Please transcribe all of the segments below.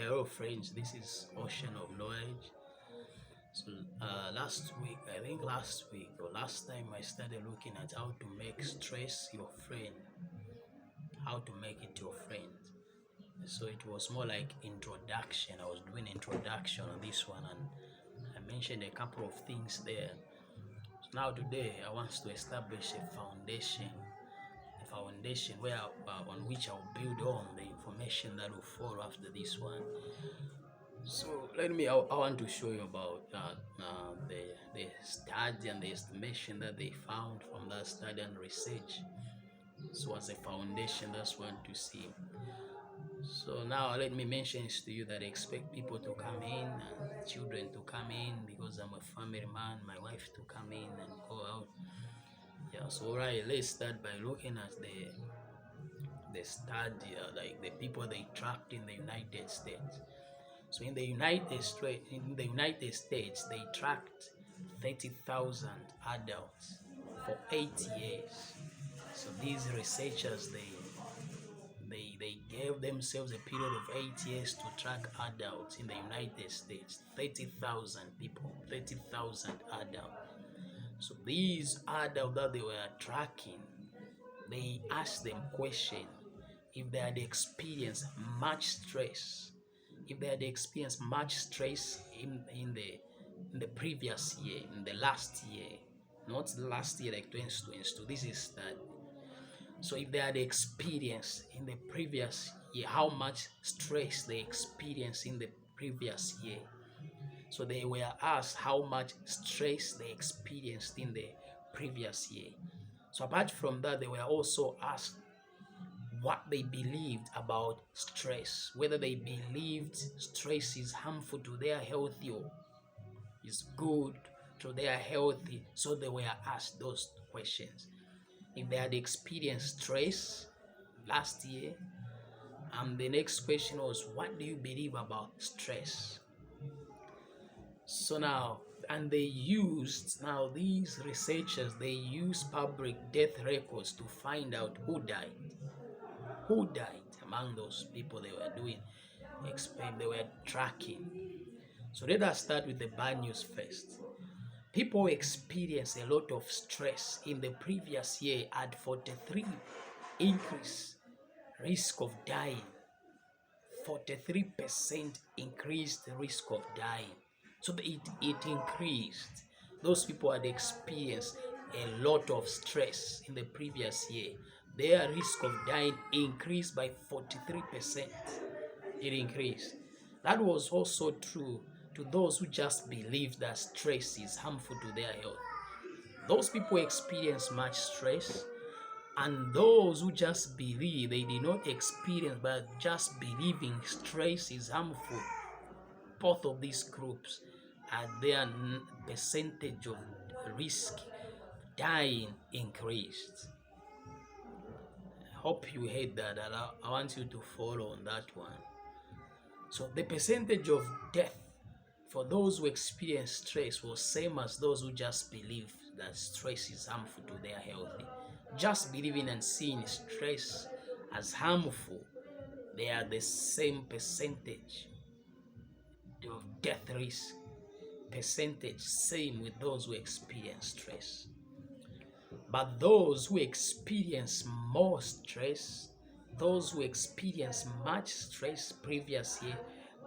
Hello friends, this is Ocean of Knowledge. So last week or last time I started looking at how to make stress your friend, how to make it your friend. So it was more like introduction. I was doing introduction on this one and I mentioned a couple of things there. So now today I want to establish a foundation where on which I'll build on the information that will follow after this one. So I want to show you about the study and the estimation that they found from that study and research. So as a foundation, that's one to see. So now let me mention this to you that I expect people to come in and children to come in because I'm a family man, my wife to come in and go out. Yeah, so alright, let's start by looking at the study, like the people they tracked in the United States. So in the United States, they tracked 30,000 adults for 8 years. So these researchers, they gave themselves a period of 8 years to track adults in the United States. 30,000 people, 30,000 adults. So these adults that they were tracking, they asked them question if they had experienced much stress, in the previous year, in the last year, not the last year like 2022. This is that. So if they had experienced in the previous year, how much stress they experienced in the previous year. So they were asked how much stress they experienced in the previous year. So apart from that, they were also asked what they believed about stress, whether they believed stress is harmful to their health or is good to their health. So they were asked those questions. If they had experienced stress last year, and the next question was, what do you believe about stress? So now, and these researchers, they used public death records to find out who died among those people they were they were tracking. So let us start with the bad news first. People experienced a lot of stress in the previous year at 43 increase risk of dying. 43% increased the risk of dying. So it increased. Those people had experienced a lot of stress in the previous year. Their risk of dying increased by 43%. It increased. That was also true to those who just believe that stress is harmful to their health. Those people experience much stress, and those who just believe, they did not experience, but just believing stress is harmful, both of these groups had their percentage of risk dying increased. I hope you heard that. I want you to follow on that one. So the percentage of death for those who experience stress was same as those who just believe that stress is harmful to their health. Just believing and seeing stress as harmful, they are the same percentage of death risk. Percentage same with those who experience stress. But those who experience more stress, those who experience much stress previous year,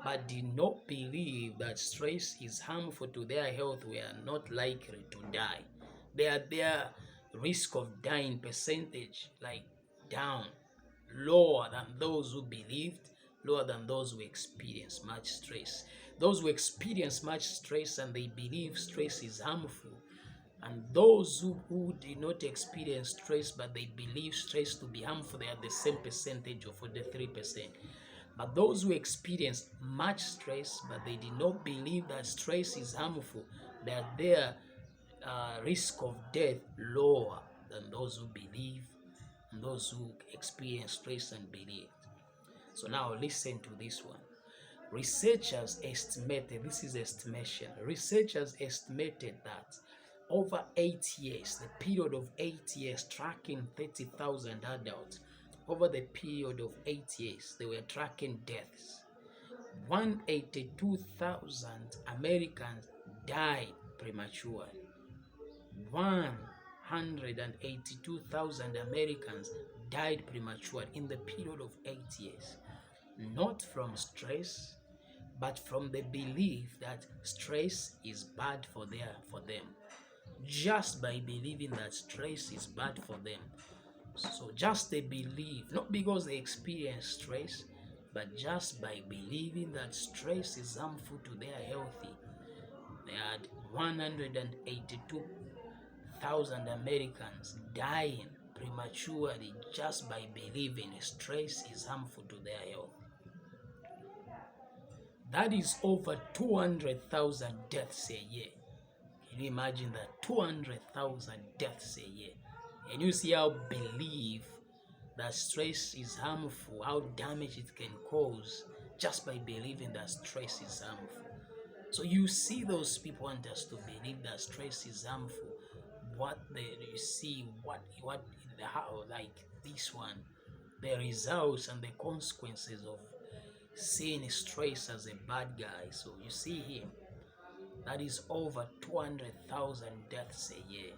but did not believe that stress is harmful to their health, were not likely to die. Their risk of dying percentage like down, lower than those who believed, lower than those who experience much stress. Those who experience much stress and they believe stress is harmful, and those who did not experience stress but they believe stress to be harmful, they are the same percentage of 43%. But those who experience much stress but they did not believe that stress is harmful, their risk of death lower than those who believe and those who experience stress and believe. So now listen to this one. Researchers estimated, this is estimation, researchers estimated that over 8 years, the period of 8 years, tracking 30,000 adults, over the period of 8 years, they were tracking deaths. 182,000 Americans died prematurely. 182,000 Americans died prematurely in the period of 8 years. Not from stress, but from the belief that stress is bad for them. Just by believing that stress is bad for them. So just they believe, not because they experience stress, but just by believing that stress is harmful to their health. They had 182,000 Americans dying prematurely just by believing stress is harmful to their health. That is over 200,000 deaths a year. Can you imagine that? 200,000 deaths a year. And you see how belief that stress is harmful, how damage it can cause just by believing that stress is harmful. So you see those people want us to believe that stress is harmful. You see how, like this one, the results and the consequences of seeing stress as a bad guy. So you see here, that is over 200,000 deaths a year.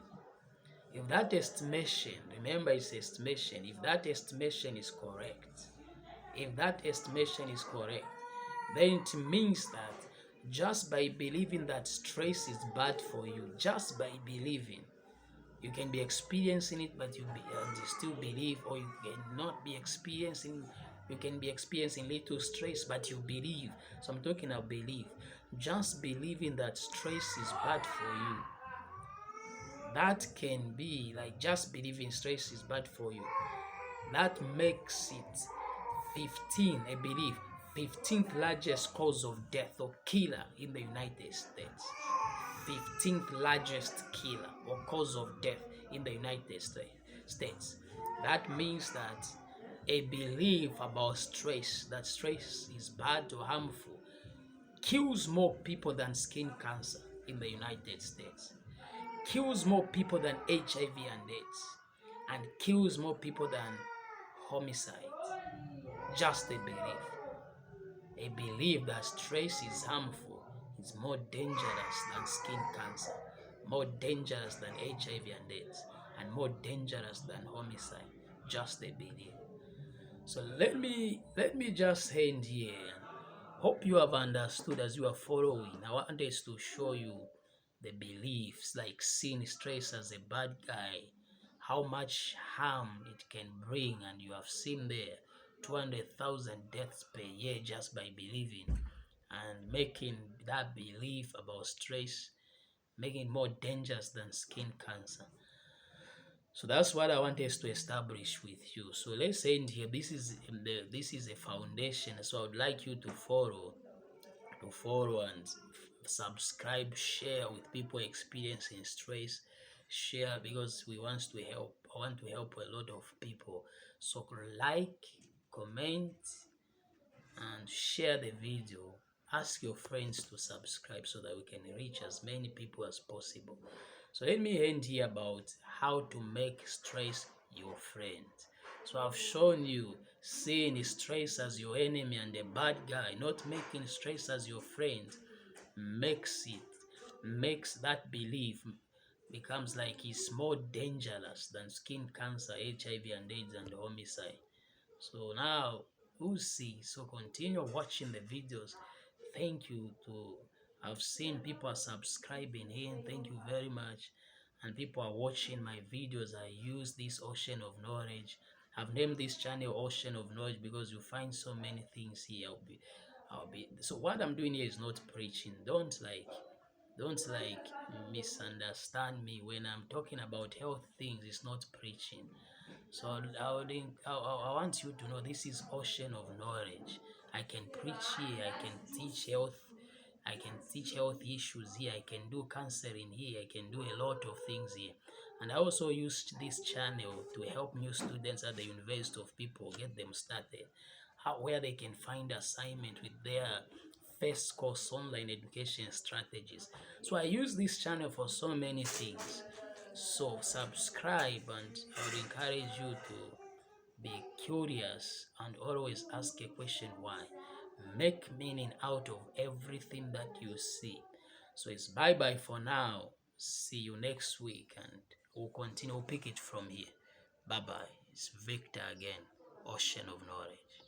If that estimation, remember it's estimation, if that estimation is correct, then it means that just by believing that stress is bad for you, just by believing, you can be experiencing it, but you still believe, or you cannot be experiencing. You can be experiencing little stress, but you believe. So I'm talking about belief. Just believing that stress is bad for you. That can be like just believing stress is bad for you. That makes it 15th largest cause of death or killer in the United States. 15th largest killer or cause of death in the United States. That means that a belief about stress, that stress is bad or harmful, kills more people than skin cancer in the United States, kills more people than HIV and AIDS, and kills more people than homicide. Just a belief. A belief that stress is harmful is more dangerous than skin cancer, more dangerous than HIV and AIDS, and more dangerous than homicide. Just a belief. So let me just end here. Hope you have understood as you are following. I wanted to show you the beliefs, like seeing stress as a bad guy, how much harm it can bring, and you have seen there 200,000 deaths per year just by believing, and making that belief about stress, making it more dangerous than skin cancer. So that's what I want us to establish with you. So let's end here. This is a foundation. So I would like you to follow and subscribe, share with people experiencing stress. Share, because we want to help. I want to help a lot of people. So like, comment, and share the video. Ask your friends to subscribe so that we can reach as many people as possible. So let me end here about how to make stress your friend. So I've shown you seeing stress as your enemy and a bad guy, not making stress as your friend, makes that belief becomes like it's more dangerous than skin cancer, HIV and AIDS and homicide. So now we'll see. So continue watching the videos. Thank you to I've seen people are subscribing here. Thank you very much. And people are watching my videos. I use this ocean of knowledge. I've named this channel Ocean of Knowledge because you find so many things here. So what I'm doing here is not preaching. Don't misunderstand me when I'm talking about health things. It's not preaching. So I want you to know this is ocean of knowledge. I can preach here. I can teach health. I can teach health issues here. I can do counseling here. I can do a lot of things here. And I also use this channel to help new students at the University of People, get them started. Where they can find assignment with their first course online education strategies. So I use this channel for so many things. So subscribe, and I would encourage you to be curious and always ask a question why. Make meaning out of everything that you see. So it's bye-bye for now. See you next week, and we'll continue, we'll pick it from here. Bye-bye. It's Victor again, Ocean of Knowledge.